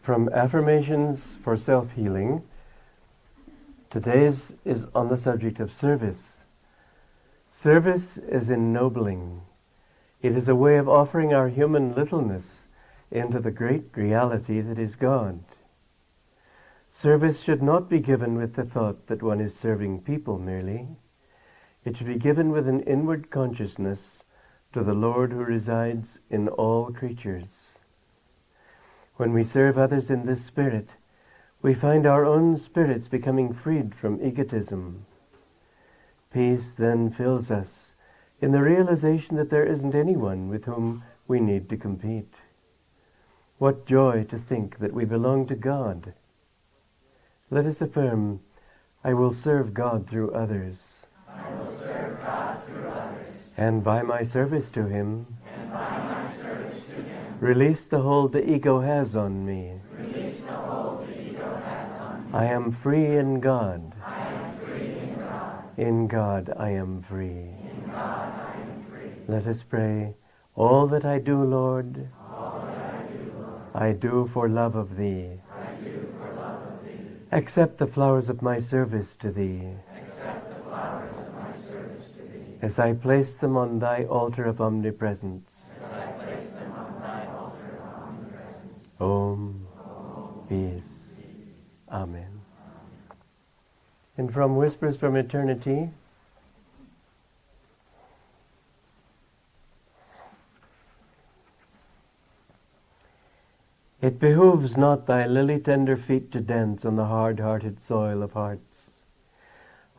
From Affirmations for Self-Healing, today's is on the subject of service. Service is ennobling. It is a way of offering our human littleness into the great reality that is God. Service should not be given with the thought that one is serving people merely. It should be given with an inward consciousness to the Lord who resides in all creatures. When we serve others in this spirit, we find our own spirits becoming freed from egotism. Peace then fills us in the realization that there isn't anyone with whom we need to compete. What joy to think that we belong to God. Let us affirm, I will serve God through others. I will serve God through others. And by my service to Him, release the hold the ego has on me. Release the hold the ego has on me. I am free in God. I am free in God. In God I am free. In God I am free. Let us pray. All that I do, Lord, All that I do, Lord, I do for love of Thee. I do for love of Thee. Accept the flowers of my service to Thee, Accept the flowers of my service to Thee, as I place them on Thy altar of omnipresence. as I place them on Thy altar of omnipresence. Om. Peace. Amen. And from Whispers from Eternity, it behooves not thy lily-tender feet to dance on the hard-hearted soil of hearts.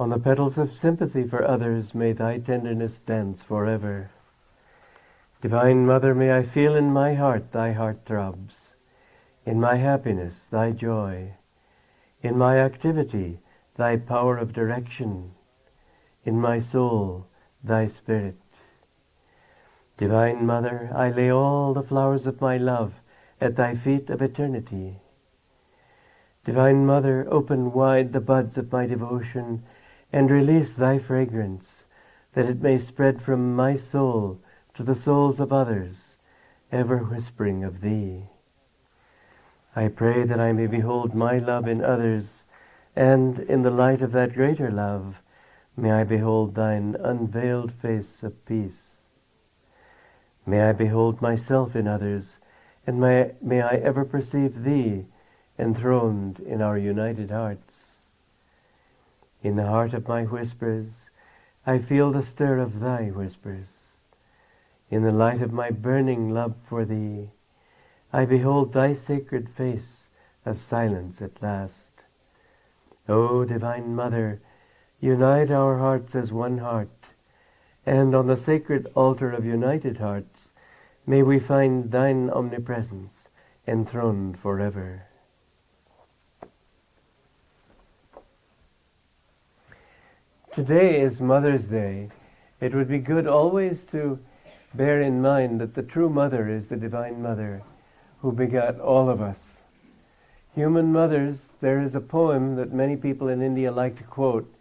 On the petals of sympathy for others may thy tenderness dance forever. Divine Mother, may I feel in my heart thy heart throbs, in my happiness thy joy, in my activity thy power of direction, in my soul thy spirit. Divine Mother, I lay all the flowers of my love at thy feet of eternity. Divine Mother, open wide the buds of my devotion and release thy fragrance, that it may spread from my soul to the souls of others, ever whispering of Thee. I pray that I may behold my love in others, and in the light of that greater love, may I behold thine unveiled face of peace. May I behold myself in others, and may I ever perceive Thee enthroned in our united hearts. In the heart of my whispers, I feel the stir of Thy whispers. In the light of my burning love for Thee, I behold Thy sacred face of silence at last. O Divine Mother, unite our hearts as one heart, and on the sacred altar of united hearts, may we find Thine omnipresence enthroned forever. Today is Mother's Day. It would be good always to bear in mind that the true Mother is the Divine Mother who begot all of us. Human mothers, there is a poem that many people in India like to quote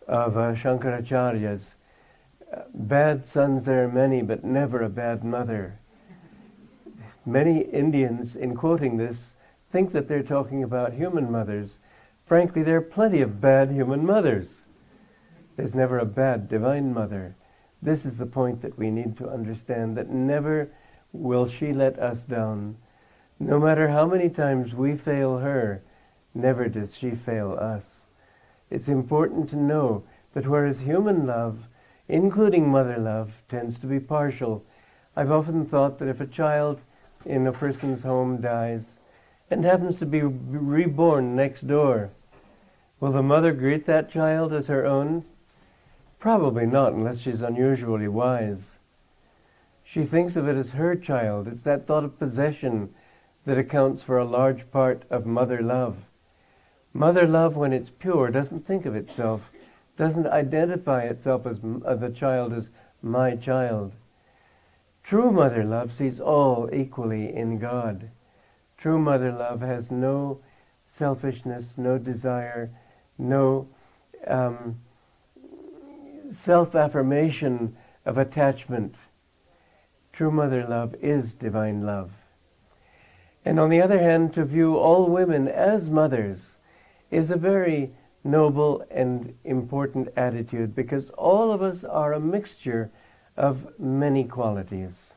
of Shankaracharya's. Bad sons there are many, but never a bad mother. Many Indians, in quoting this, think that they're talking about human mothers. Frankly, there are plenty of bad human mothers. There's never a bad divine mother. This is the point that we need to understand, that never will she let us down. No matter how many times we fail her, never does she fail us. It's important to know that whereas human love, including mother love, tends to be partial, I've often thought that if a child in a person's home dies and happens to be reborn next door, will the mother greet that child as her own? Probably not, unless she's unusually wise. She thinks of it as her child. It's that thought of possession that accounts for a large part of mother love. Mother love, when it's pure, doesn't think of itself, doesn't identify itself as the child as my child. True mother love sees all equally in God. True mother love has no selfishness, no desire, no self-affirmation of attachment. True mother love is divine love. And on the other hand, to view all women as mothers is a very noble and important attitude, because all of us are a mixture of many qualities.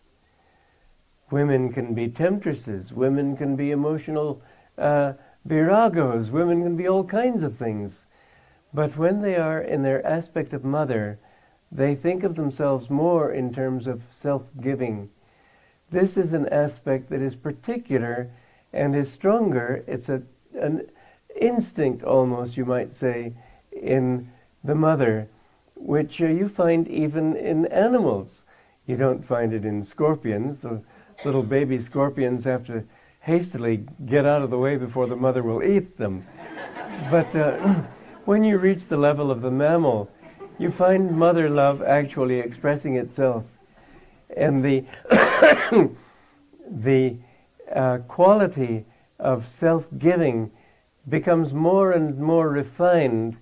Women can be temptresses, women can be emotional viragos, women can be all kinds of things. But when they are in their aspect of mother, they think of themselves more in terms of self-giving. This is an aspect that is particular and is stronger. It's an instinct almost, you might say, in the mother, which you find even in animals. You don't find it in scorpions. The little baby scorpions have to hastily get out of the way before the mother will eat them. But when you reach the level of the mammal, you find mother love actually expressing itself. And the quality of self-giving becomes more and more refined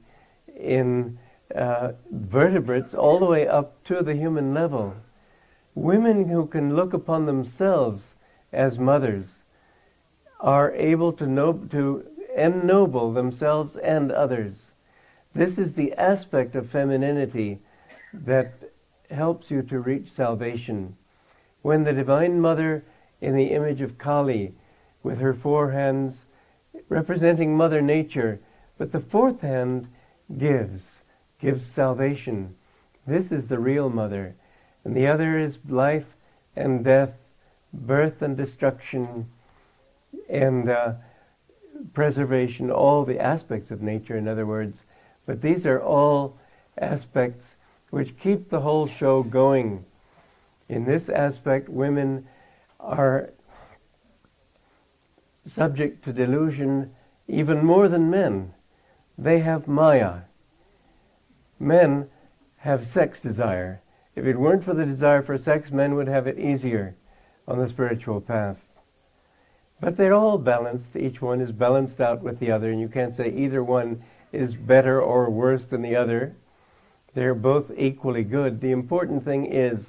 in vertebrates all the way up to the human level. Women who can look upon themselves as mothers are able to ennoble themselves and others. This is the aspect of femininity that helps you to reach salvation. When the Divine Mother, in the image of Kali, with her 4 hands representing Mother Nature, but the 4th hand gives salvation. This is the real mother. And the other is life and death, birth and destruction, and preservation, all the aspects of nature, in other words. But these are all aspects which keep the whole show going. In this aspect, women are subject to delusion even more than men. They have Maya. Men have sex desire. If it weren't for the desire for sex, men would have it easier on the spiritual path. But they're all balanced. Each one is balanced out with the other, and you can't say either one is better or worse than the other. They're both equally good. The important thing is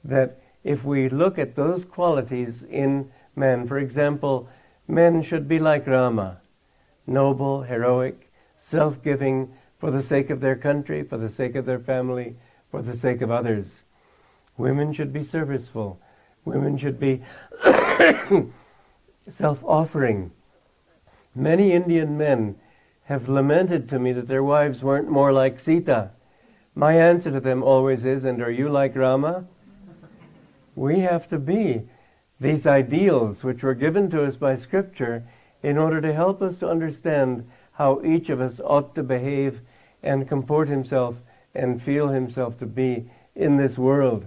that if we look at those qualities in men, for example, men should be like Rama, noble, heroic, self-giving for the sake of their country, for the sake of their family, for the sake of others. Women should be serviceful. Women should be self-offering. Many Indian men have lamented to me that their wives weren't more like Sita. My answer to them always is, and are you like Rama? We have to be these ideals which were given to us by Scripture in order to help us to understand how each of us ought to behave and comport himself and feel himself to be in this world.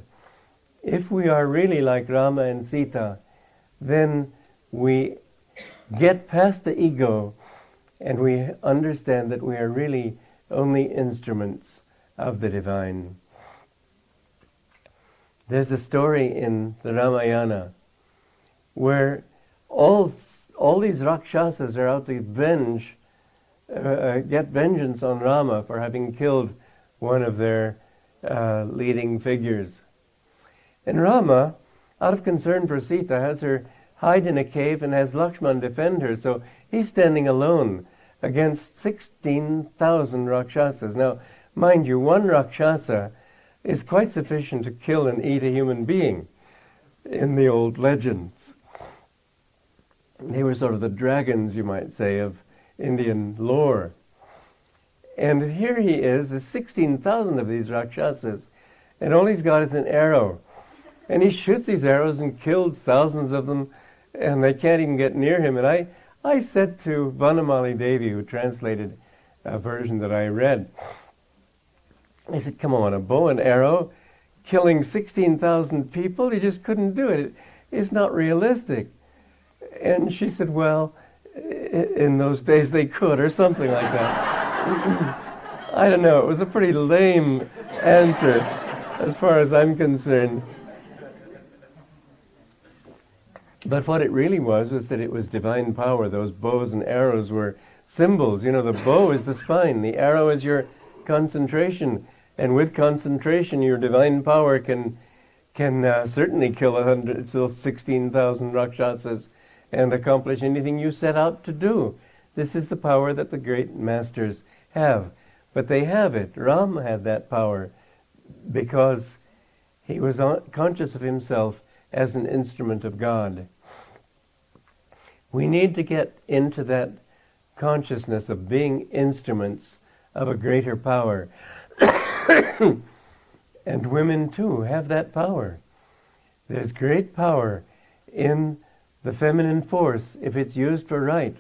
If we are really like Rama and Sita, then we get past the ego and we understand that we are really only instruments of the divine. There's a story in the Ramayana where all these Rakshasas are out to get vengeance on Rama for having killed one of their leading figures. And Rama, out of concern for Sita, has her hide in a cave and has Lakshman defend her. So he's standing alone against 16,000 Rakshasas. Now, mind you, one Rakshasa is quite sufficient to kill and eat a human being in the old legends. They were sort of the dragons, you might say, of Indian lore. And here he is, there's 16,000 of these Rakshasas, and all he's got is an arrow. And he shoots these arrows and kills thousands of them, and they can't even get near him. And I said to Vanamali Devi, who translated a version that I read, I said, come on, a bow and arrow, killing 16,000 people? You just couldn't do it. It's not realistic. And she said, well, in those days they could, or something like that. I don't know, it was a pretty lame answer as far as I'm concerned. But what it really was that it was divine power. Those bows and arrows were symbols. You know, the bow is the spine, the arrow is your concentration, and with concentration your divine power can certainly kill 16,000 Rakshasas and accomplish anything you set out to do. This is the power that the great masters have. But they have it. Ram had that power because he was conscious of himself as an instrument of God. We need to get into that consciousness of being instruments of a greater power. And women too have that power. There's great power in the feminine force if it's used for right.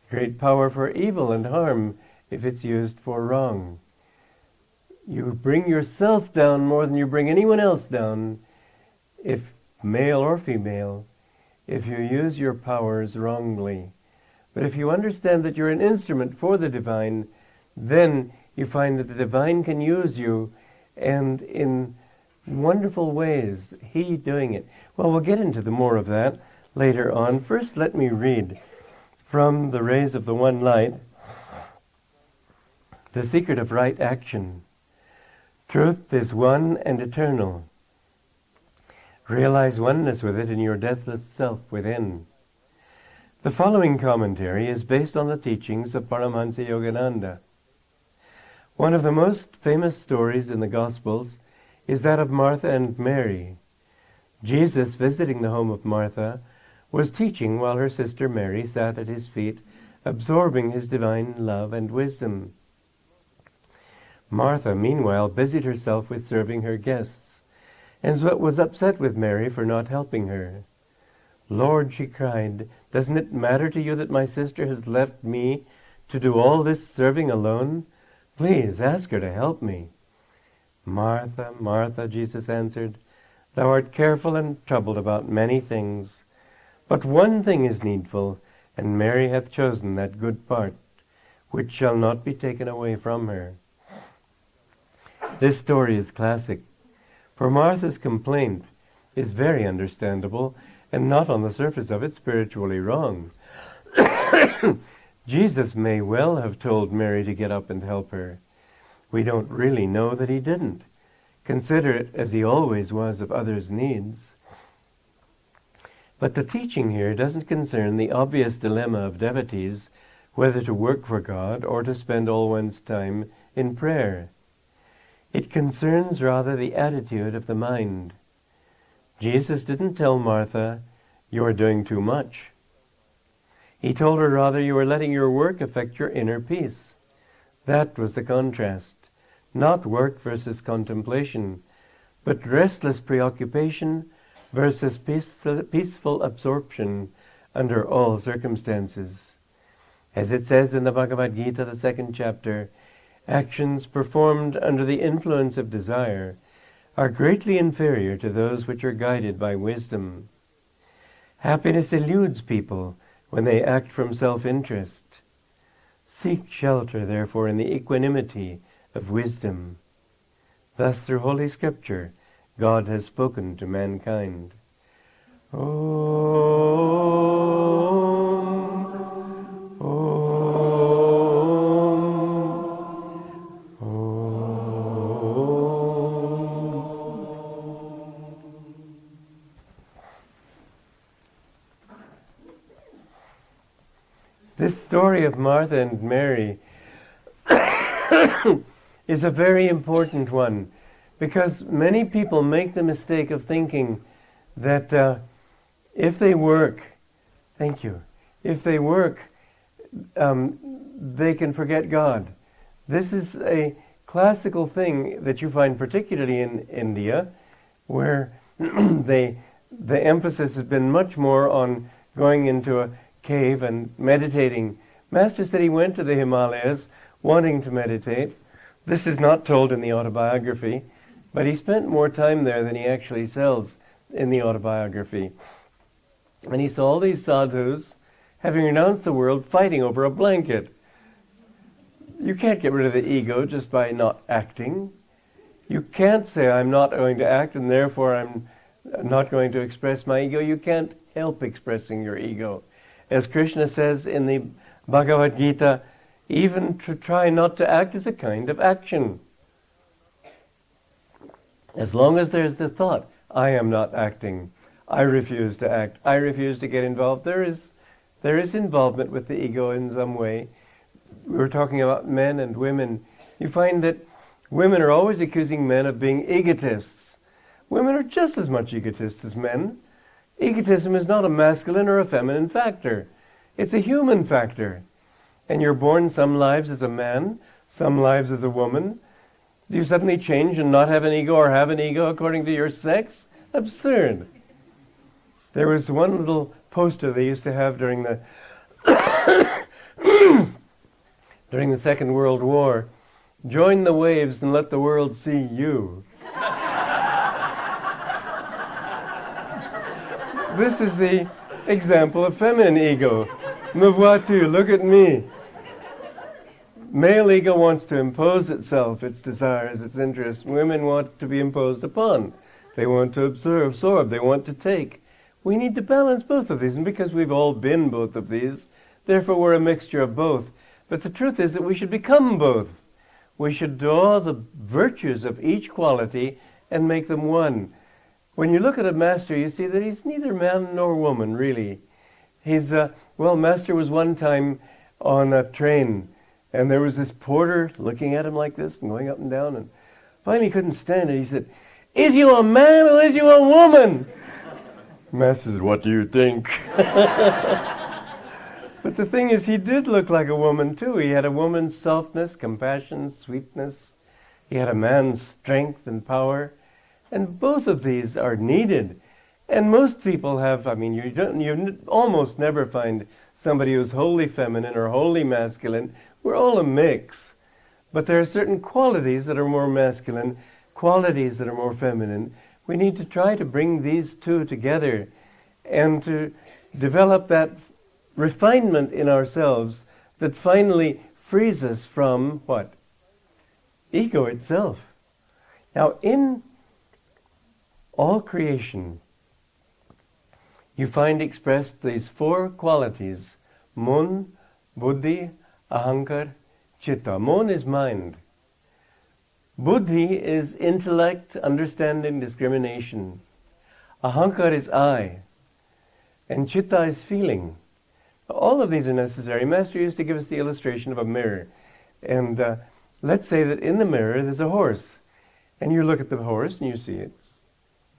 Great power for evil and harm if it's used for wrong. You bring yourself down more than you bring anyone else down, if male or female, if you use your powers wrongly. But if you understand that you're an instrument for the divine, then you find that the divine can use you, and in wonderful ways, he doing it. Well, we'll get into the more of that later on. First, let me read from The Rays of the One Light, The Secret of Right Action. Truth is one and eternal. Realize oneness with it in your deathless self within. The following commentary is based on the teachings of Paramahansa Yogananda. One of the most famous stories in the Gospels is that of Martha and Mary. Jesus, visiting the home of Martha, was teaching while her sister Mary sat at his feet, absorbing his divine love and wisdom. Martha, meanwhile, busied herself with serving her guests, and was upset with Mary for not helping her. "Lord," she cried, "doesn't it matter to you that my sister has left me to do all this serving alone? Please ask her to help me." "Martha, Martha," Jesus answered, "thou art careful and troubled about many things. But one thing is needful, and Mary hath chosen that good part, which shall not be taken away from her." This story is classic, for Martha's complaint is very understandable and not on the surface of it spiritually wrong. Jesus may well have told Mary to get up and help her. We don't really know that he didn't, considerate as he always was of others' needs. But the teaching here doesn't concern the obvious dilemma of devotees, whether to work for God or to spend all one's time in prayer. It concerns rather the attitude of the mind. Jesus didn't tell Martha, "You are doing too much." He told her rather, "You are letting your work affect your inner peace." That was the contrast. Not work versus contemplation, but restless preoccupation versus peaceful absorption under all circumstances. As it says in the Bhagavad Gita, the 2nd chapter, actions performed under the influence of desire are greatly inferior to those which are guided by wisdom. Happiness eludes people when they act from self-interest. Seek shelter, therefore, in the equanimity of wisdom. Thus, through Holy Scripture, God has spoken to mankind. Om, Om, Om. This story of Martha and Mary is a very important one, because many people make the mistake of thinking that if they work, if they work, they can forget God. This is a classical thing that you find particularly in India, where the emphasis has been much more on going into a cave and meditating. Master said he went to the Himalayas wanting to meditate. This is not told in the autobiography, but he spent more time there than he actually tells in the autobiography. And he saw all these sadhus, having renounced the world, fighting over a blanket. You can't get rid of the ego just by not acting. You can't say, "I'm not going to act, and therefore I'm not going to express my ego." You can't help expressing your ego. As Krishna says in the Bhagavad Gita, even to try not to act is a kind of action. As long as there's the thought, "I am not acting, I refuse to act. I refuse to get involved. There is involvement with the ego in some way. We were talking about men and women. You find that women are always accusing men of being egotists. Women are just as much egotists as men. Egotism is not a masculine or a feminine factor. It's a human factor. And you're born some lives as a man, some lives as a woman. Do you suddenly change and not have an ego or have an ego according to your sex? Absurd. There was one little poster they used to have during the during the Second World War. Join the waves and let the world see you. This is the example of feminine ego. Me vois-tu, look at me. Male ego wants to impose itself, its desires, its interests. Women want to be imposed upon. They want to absorb, they want to take. We need to balance both of these, and because we've all been both of these, therefore we're a mixture of both. But the truth is that we should become both. We should draw the virtues of each quality and make them one. When you look at a master, you see that he's neither man nor woman, really. He's, Master was one time on a train, and there was this porter looking at him like this and going up and down, and finally he couldn't stand it. He said, "Is you a man or is you a woman?" Master said, "What do you think?" But the thing is, he did look like a woman too. He had a woman's softness, compassion, sweetness. He had a man's strength and power. And both of these are needed. And most people have, you almost never find somebody who's wholly feminine or wholly masculine. We're all a mix. But there are certain qualities that are more masculine, qualities that are more feminine. We need to try to bring these two together and to develop that refinement in ourselves that finally frees us from what? Ego itself. Now, in all creation, you find expressed these four qualities: Mon, Buddhi, Ahankar, Chitta. Mon is mind. Buddhi is intellect, understanding, discrimination. Ahankar is I. And Chitta is feeling. All of these are necessary. Master used to give us the illustration of a mirror. And let's say that in the mirror there's a horse. And you look at the horse and you see it.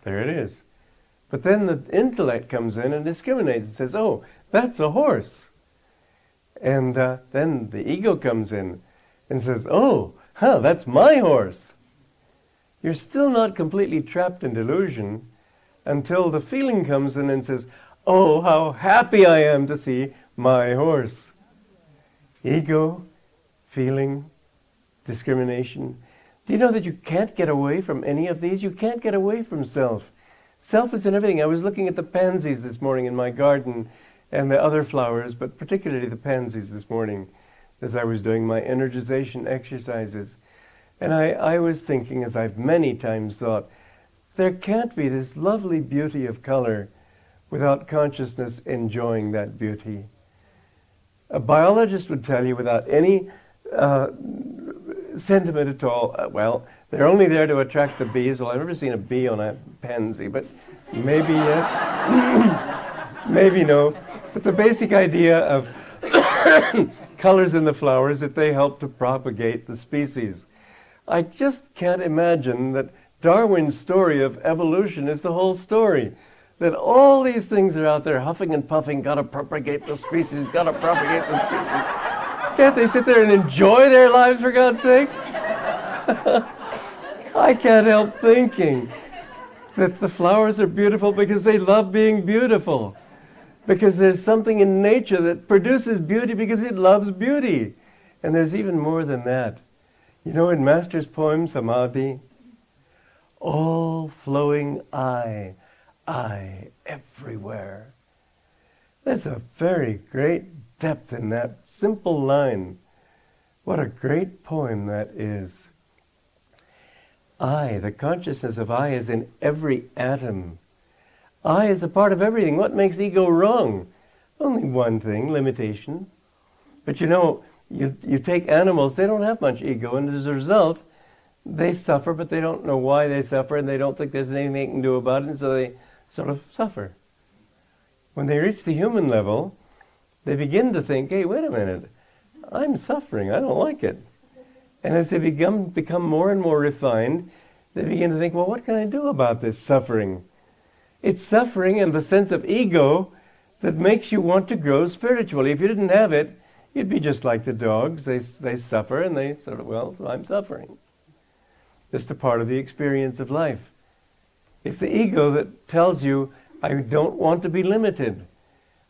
There it is. But then the intellect comes in and discriminates and says, "Oh, that's a horse." And then the ego comes in and says, "Oh, that's my horse." You're still not completely trapped in delusion until the feeling comes in and says, "Oh, how happy I am to see my horse." Ego, feeling, discrimination. Do you know that you can't get away from any of these? You can't get away from self. Self is in everything. I was looking at the pansies this morning in my garden and the other flowers, but particularly the pansies this morning as I was doing my energization exercises. And I was thinking, as I've many times thought, there can't be this lovely beauty of color without consciousness enjoying that beauty. A biologist would tell you without any sentiment at all, they're only there to attract the bees. Well, I've never seen a bee on a pansy, but maybe yes, maybe no. But the basic idea of colors in the flowers, that they help to propagate the species. I just can't imagine that Darwin's story of evolution is the whole story. That all these things are out there huffing and puffing, gotta propagate the species, gotta propagate the species. Can't they sit there and enjoy their lives, for God's sake? I can't help thinking that the flowers are beautiful because they love being beautiful. Because there's something in nature that produces beauty because it loves beauty. And there's even more than that. You know, in Master's poem, Samadhi, all flowing I everywhere. There's a very great depth in that simple line. What a great poem that is. I, the consciousness of I, is in every atom. I is a part of everything. What makes ego wrong? Only one thing, limitation. But you know, you take animals, they don't have much ego, and as a result, they suffer, but they don't know why they suffer, and they don't think there's anything they can do about it, and so they sort of suffer. When they reach the human level, they begin to think, hey, wait a minute, I'm suffering, I don't like it. And as they become more and more refined, they begin to think, well, what can I do about this suffering? It's suffering and the sense of ego that makes you want to grow spiritually. If you didn't have it, you'd be just like the dogs. They suffer and they sort of, well, so I'm suffering. Just a part of the experience of life. It's the ego that tells you, I don't want to be limited.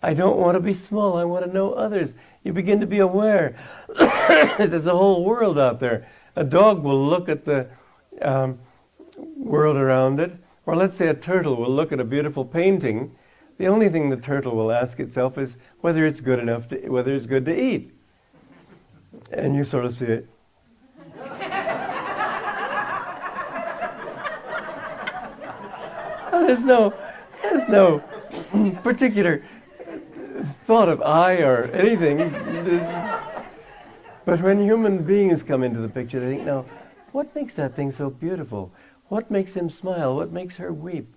I don't want to be small. I want to know others. You begin to be aware. There's a whole world out there. A dog will look at the world around it, or let's say a turtle will look at a beautiful painting. The only thing the turtle will ask itself is whether it's good enough whether it's good to eat. And you sort of see it. There's no particular thought of I or anything. But when human beings come into the picture, they think, now, what makes that thing so beautiful? What makes him smile? What makes her weep?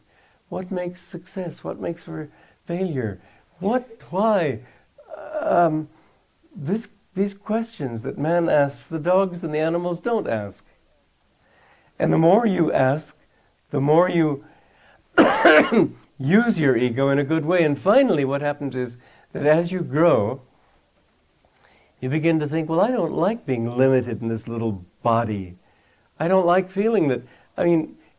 What makes success? What makes her failure? Why? These questions that man asks, the dogs and the animals don't ask. And the more you ask, the more you use your ego in a good way. And finally what happens is that as you grow, you begin to think, well, I don't like being limited in this little body. I don't like feeling that,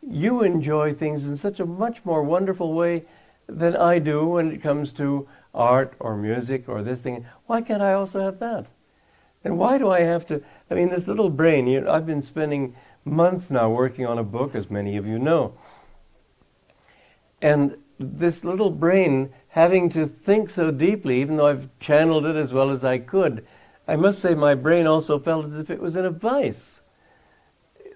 you enjoy things in such a much more wonderful way than I do when it comes to art or music or this thing. Why can't I also have that? And why do I have to, this little brain, I've been spending months now working on a book, as many of you know. And this little brain having to think so deeply, even though I've channeled it as well as I could, I must say my brain also felt as if it was in a vice.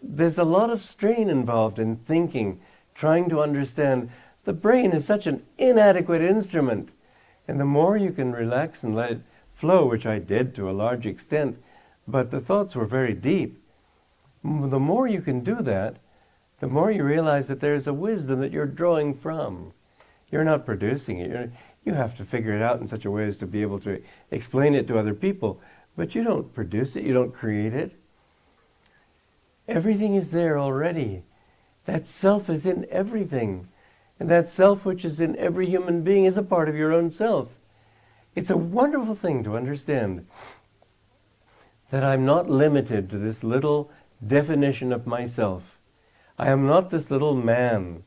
There's a lot of strain involved in thinking, trying to understand. The brain is such an inadequate instrument. And the more you can relax and let it flow, which I did to a large extent, but the thoughts were very deep. The more you can do that, the more you realize that there's a wisdom that you're drawing from. You're not producing it. You have to figure it out in such a way as to be able to explain it to other people. But you don't produce it. You don't create it. Everything is there already. That self is in everything. And that self which is in every human being is a part of your own self. It's a wonderful thing to understand that I'm not limited to this little definition of myself. I am not this little man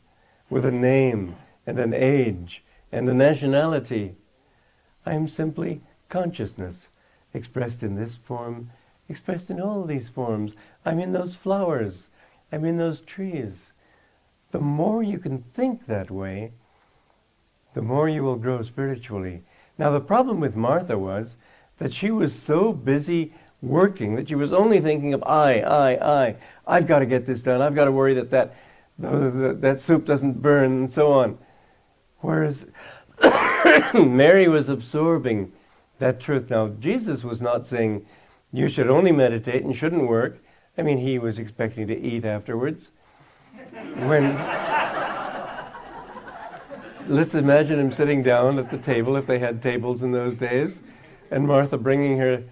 with a name and an age and a nationality. I am simply consciousness expressed in this form, expressed in all these forms. I'm in those flowers. I'm in those trees. The more you can think that way, the more you will grow spiritually. Now the problem with Martha was that she was so busy working that she was only thinking of I. I've got to get this done. I've got to worry that soup doesn't burn and so on. Whereas Mary was absorbing that truth. Now Jesus was not saying you should only meditate and shouldn't work. He was expecting to eat afterwards. Let's imagine him sitting down at the table, if they had tables in those days, and Martha bringing her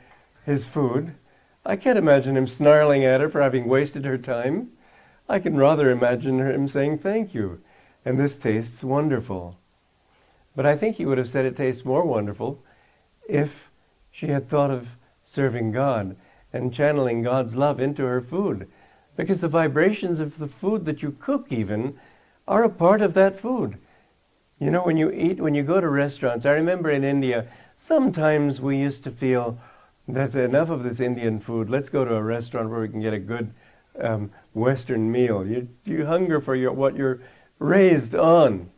his food. I can't imagine him snarling at her for having wasted her time. I can rather imagine him saying thank you, and this tastes wonderful. But I think he would have said it tastes more wonderful if she had thought of serving God and channeling God's love into her food, because the vibrations of the food that you cook even are a part of that food. When you go to restaurants, I remember in India, sometimes we used to feel that enough of this Indian food, let's go to a restaurant where we can get a good Western meal. You hunger for what you're raised on.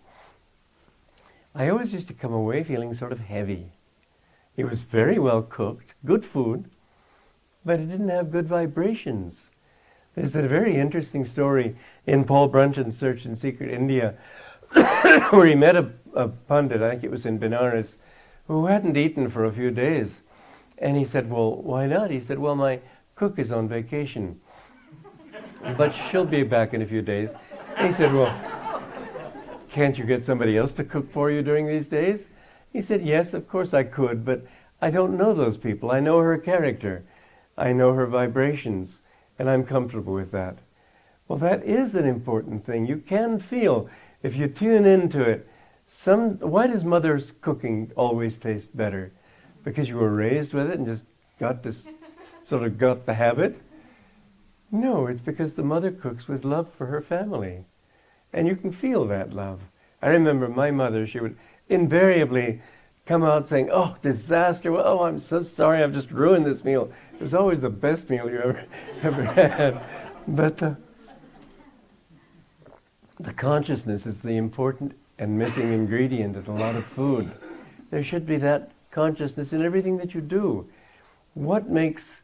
I always used to come away feeling sort of heavy. It was very well cooked, good food, but it didn't have good vibrations. There's a very interesting story in Paul Brunchan's Search in Secret India where he met a pundit, I think it was in Benares, who hadn't eaten for a few days. And he said, well, why not? He said, well, my cook is on vacation, but she'll be back in a few days. And he said, well, can't you get somebody else to cook for you during these days? He said, yes, of course I could, but I don't know those people. I know her character. I know her vibrations, and I'm comfortable with that. Well, that is an important thing. You can feel, if you tune into it, why does mother's cooking always taste better? Because you were raised with it and just got the habit? No, it's because the mother cooks with love for her family. And you can feel that love. I remember my mother, she would invariably come out saying, oh, disaster, oh, I'm so sorry, I've just ruined this meal. It was always the best meal you ever had. But the consciousness is the important and missing ingredient in a lot of food. There should be that consciousness in everything that you do. What makes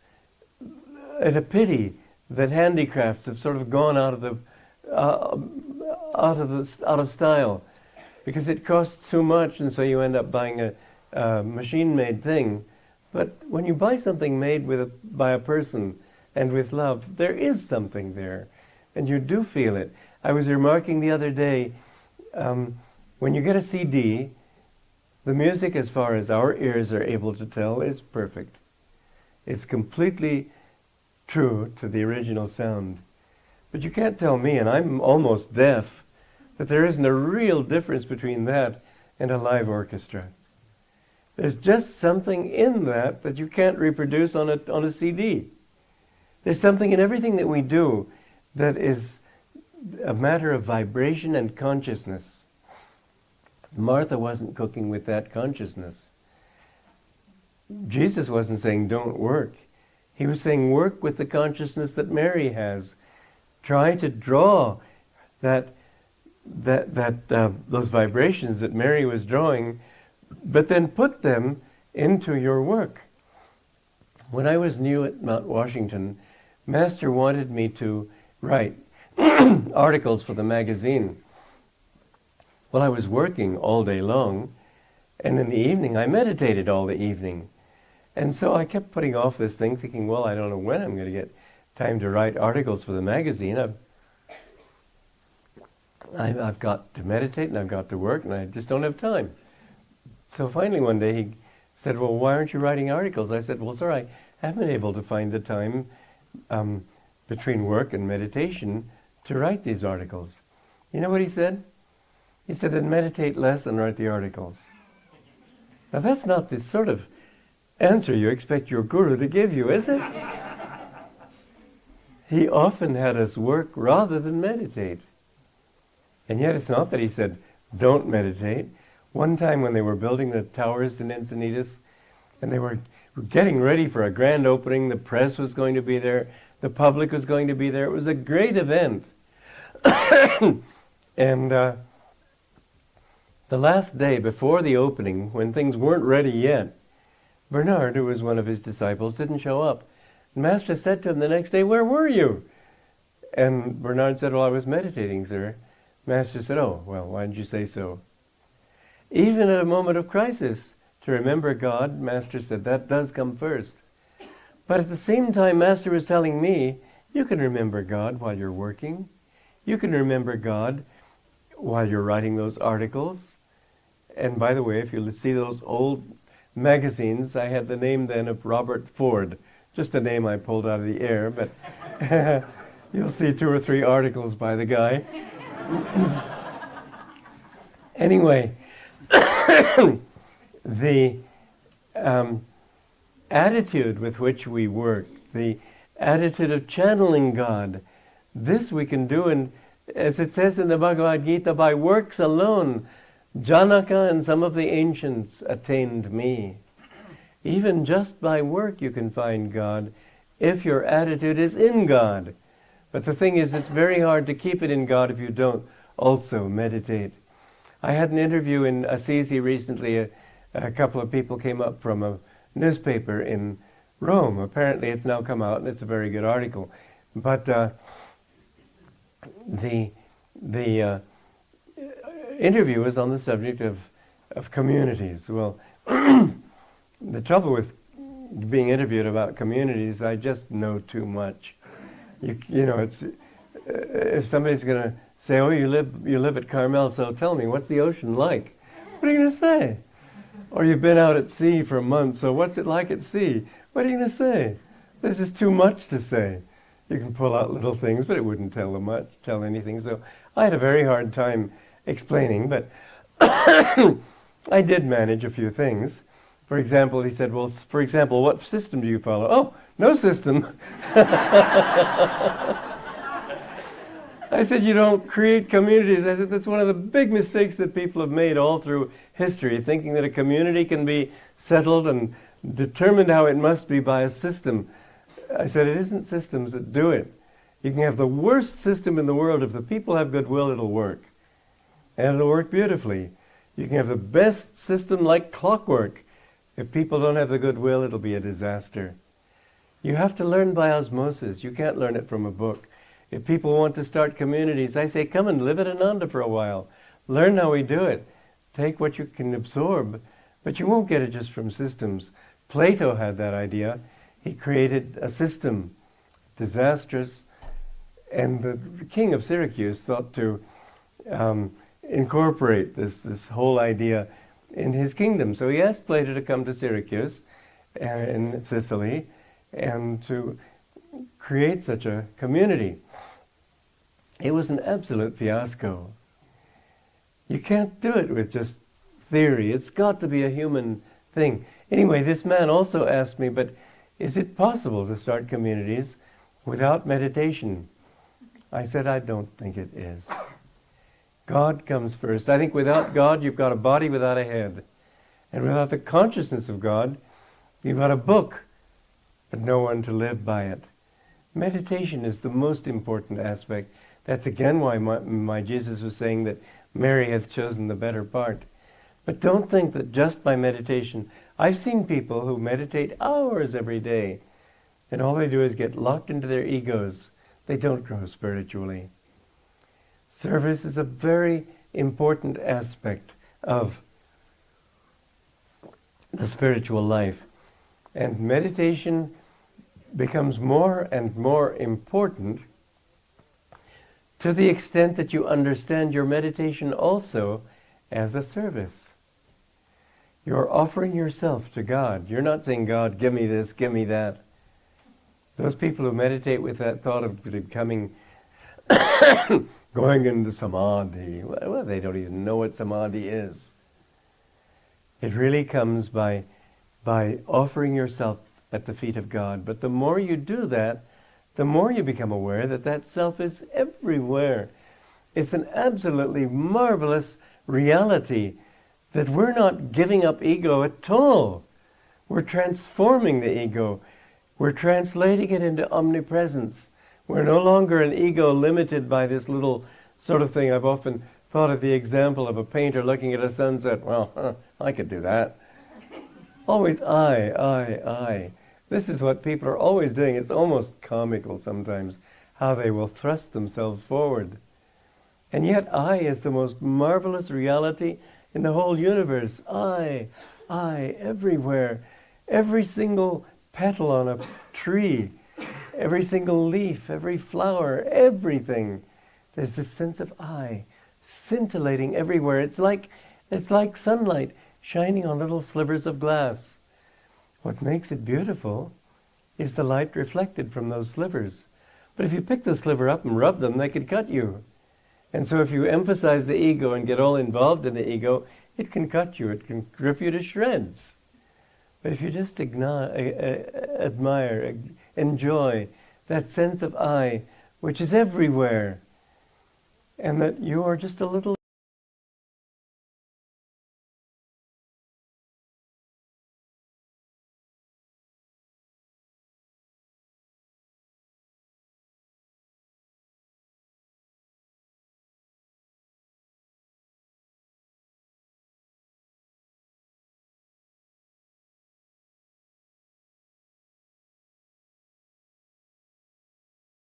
it a pity that handicrafts have sort of gone out of style? Because it costs too much, and so you end up buying a machine-made thing. But when you buy something made by a person and with love, there is something there, and you do feel it. I was remarking the other day, when you get a CD, the music, as far as our ears are able to tell, is perfect. It's completely true to the original sound. But you can't tell me, and I'm almost deaf, that there isn't a real difference between that and a live orchestra. There's just something in that you can't reproduce on a CD. There's something in everything that we do that is a matter of vibration and consciousness. Martha wasn't cooking with that consciousness. Jesus wasn't saying don't work. He was saying work with the consciousness that Mary has. Try to draw those vibrations that Mary was drawing, but then put them into your work. When I was new at Mount Washington, Master wanted me to write articles for the magazine. Well, I was working all day long, and in the evening I meditated all the evening. And so I kept putting off this thing, thinking, well, I don't know when I'm going to get time to write articles for the magazine. I've got to meditate, and I've got to work, and I just don't have time. So finally one day he said, well, why aren't you writing articles? I said, well, sir, I haven't been able to find the time between work and meditation to write these articles. You know what he said? He said, then meditate less and write the articles. Now that's not the sort of answer you expect your guru to give you, is it? He often had us work rather than meditate. And yet it's not that he said, don't meditate. One time when they were building the towers in Encinitas, and they were getting ready for a grand opening, the press was going to be there, the public was going to be there. It was a great event. And the last day before the opening, when things weren't ready yet, Bernard, who was one of his disciples, didn't show up. And Master said to him the next day, where were you? And Bernard said, well, I was meditating, sir. Master said, oh, well, why didn't you say so? Even at a moment of crisis, to remember God, Master said, that does come first. But at the same time, Master was telling me, you can remember God while you're working. You can remember God while you're writing those articles. And by the way, if you see those old magazines, I had the name then of Robert Ford. Just a name I pulled out of the air, but you'll see 2 or 3 articles by the guy. Anyway, the attitude with which we work, the attitude of channeling God, this we can do, and as it says in the Bhagavad Gita, by works alone, Janaka and some of the ancients attained me. Even just by work you can find God, if your attitude is in God. But the thing is, it's very hard to keep it in God if you don't also meditate. I had an interview in Assisi recently. A couple of people came up from a newspaper in Rome. Apparently it's now come out, and it's a very good article. But the interview was on the subject of communities. Well, the trouble with being interviewed about communities, I just know too much. You know, it's if somebody's going to say, oh, you live at Carmel, so tell me, what's the ocean like? What are you going to say? Or you've been out at sea for a month, so what's it like at sea? What are you going to say? There's just too much to say. You can pull out little things, but it wouldn't tell anything. So I had a very hard time explaining, but I did manage a few things. For example, he said, well, for example, what system do you follow? Oh, no system. I said, you don't create communities. I said, that's one of the big mistakes that people have made all through history, thinking that a community can be settled and determined how it must be by a system. I said, it isn't systems that do it. You can have the worst system in the world. If the people have goodwill, it'll work. And it'll work beautifully. You can have the best system like clockwork. If people don't have the goodwill, it'll be a disaster. You have to learn by osmosis. You can't learn it from a book. If people want to start communities, I say, come and live at Ananda for a while. Learn how we do it. Take what you can absorb, but you won't get it just from systems. Plato had that idea. He created a system, disastrous, and the king of Syracuse thought to incorporate this whole idea in his kingdom. So he asked Plato to come to Syracuse in Sicily and to create such a community. It was an absolute fiasco. You can't do it with just theory. It's got to be a human thing. Anyway, this man also asked me, but is it possible to start communities without meditation? I said, I don't think it is. God comes first. I think without God, you've got a body without a head. And without the consciousness of God, you've got a book, but no one to live by it. Meditation is the most important aspect. That's again why my Jesus was saying that Mary hath chosen the better part. But don't think that just by meditation. I've seen people who meditate hours every day, and all they do is get locked into their egos. They don't grow spiritually. Service is a very important aspect of the spiritual life. And meditation becomes more and more important to the extent that you understand your meditation also as a service. You're offering yourself to God. You're not saying, God, give me this, give me that. Those people who meditate with that thought of becoming, going into samadhi, well, they don't even know what samadhi is. It really comes by offering yourself at the feet of God. But the more you do that, the more you become aware that that self is everywhere. It's an absolutely marvelous reality that we're not giving up ego at all. We're transforming the ego. We're translating it into omnipresence. We're no longer an ego limited by this little sort of thing. I've often thought of the example of a painter looking at a sunset. Well, I could do that. Always I. This is what people are always doing. It's almost comical sometimes how they will thrust themselves forward. And yet I is the most marvelous reality in the whole universe. I, everywhere. Every single petal on a tree, every single leaf, every flower, everything. There's this sense of I, scintillating everywhere. It's like sunlight shining on little slivers of glass. What makes it beautiful is the light reflected from those slivers. But if you pick the sliver up and rub them, they could cut you. And so if you emphasize the ego and get all involved in the ego, it can cut you, it can rip you to shreds. But if you just admire, enjoy that sense of I, which is everywhere, and that you are just a little